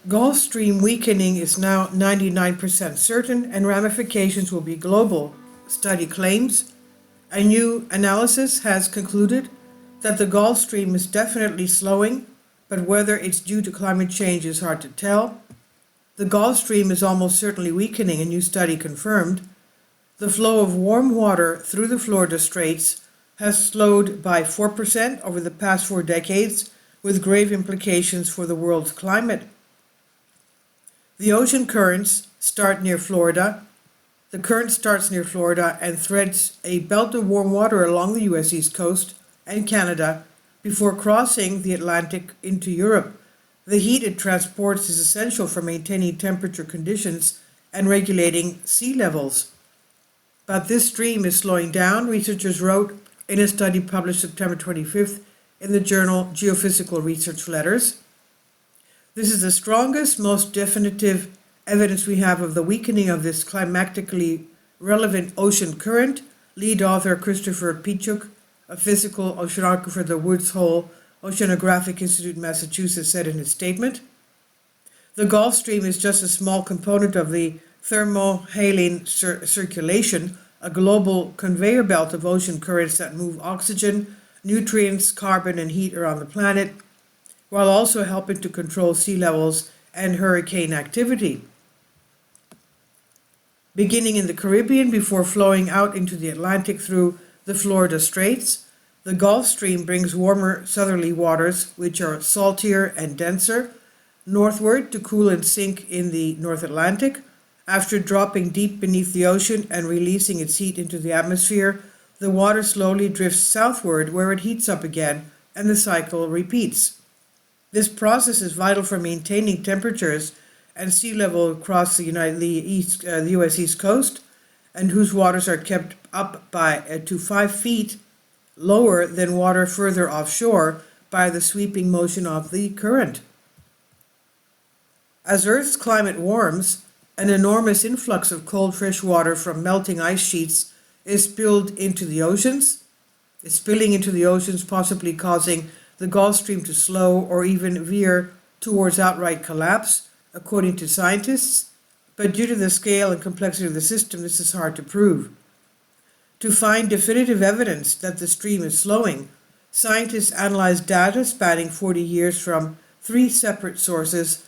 Gulf Stream weakening is now 99% certain and ramifications will be global, study claims. A new analysis has concluded that the Gulf Stream is definitely slowing, but whether it's due to climate change is hard to tell. The Gulf Stream is almost certainly weakening, a new study confirmed. The flow of warm water through the Florida Straits has slowed by 4% over the past 4 decades, with grave implications for the world's climate. The ocean currents start near Florida. The current starts near Florida and threads a belt of warm water along the US East Coast and Canada before crossing the Atlantic into Europe. The heat it transports is essential for maintaining temperature conditions and regulating sea levels. But this stream is slowing down, researchers wrote in a study published September 25th in the journal Geophysical Research Letters. This is the strongest, most definitive evidence we have of the weakening of this climatically relevant ocean current, lead author Christopher Pichuk, a physical oceanographer at the Woods Hole Oceanographic Institute in Massachusetts, said in his statement. The Gulf Stream is just a small component of the thermohaline circulation, a global conveyor belt of ocean currents that move oxygen, nutrients, carbon, and heat around the planet, while also helping to control sea levels and hurricane activity. Beginning in the Caribbean before flowing out into the Atlantic through the Florida Straits, the Gulf Stream brings warmer southerly waters, which are saltier and denser, northward to cool and sink in the North Atlantic. After dropping deep beneath the ocean and releasing its heat into the atmosphere, the water slowly drifts southward where it heats up again, and the cycle repeats. This process is vital for maintaining temperatures and sea level across the U.S. East Coast, and whose waters are kept up by to 5 feet lower than water further offshore by the sweeping motion of the current. As Earth's climate warms, an enormous influx of cold fresh water from melting ice sheets is spilling into the oceans, possibly causing the Gulf Stream to slow or even veer towards outright collapse, according to scientists, but due to the scale and complexity of the system, this is hard to prove. To find definitive evidence that the stream is slowing, scientists analyzed data spanning 40 years from 3 separate sources: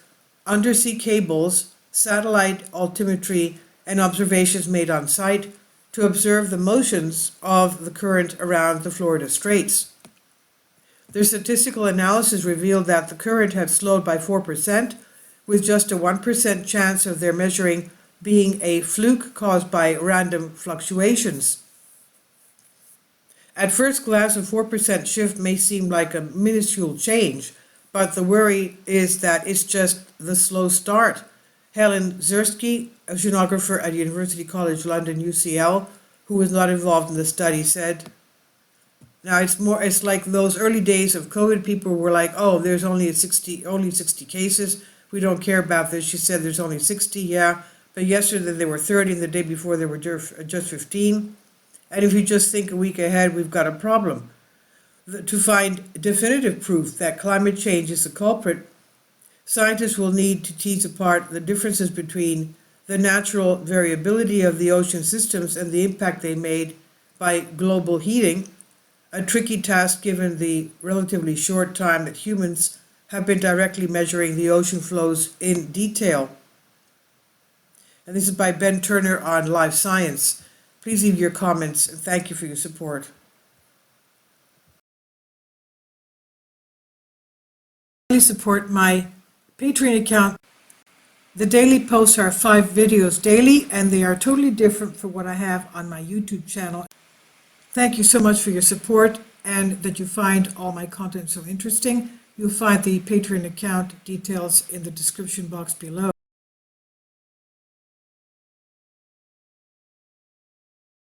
undersea cables, satellite altimetry, and observations made on site to observe the motions of the current around the Florida Straits. Their statistical analysis revealed that the current had slowed by 4%, with just a 1% chance of their measuring being a fluke caused by random fluctuations. At first glance, a 4% shift may seem like a minuscule change, but the worry is that it's just the slow start. Helen Zersky, oceanographer at University College London, UCL, who was not involved in the study, said, now it's like those early days of COVID. People were like, oh, there's only 60 cases. We don't care about this. She said there's only 60, yeah. But yesterday there were 30 and the day before there were just 15. And if you just think a week ahead, we've got a problem. To find definitive proof that climate change is the culprit, scientists will need to tease apart the differences between the natural variability of the ocean systems and the impact they made by global heating, a tricky task given the relatively short time that humans have been directly measuring the ocean flows in detail. And this is by Ben Turner on Live Science. Please leave your comments and thank you for your support. Please support my Patreon account. The daily posts are 5 videos daily, and they are totally different from what I have on my YouTube channel. Thank you so much for your support and that you find all my content so interesting. You'll find the Patreon account details in the description box below.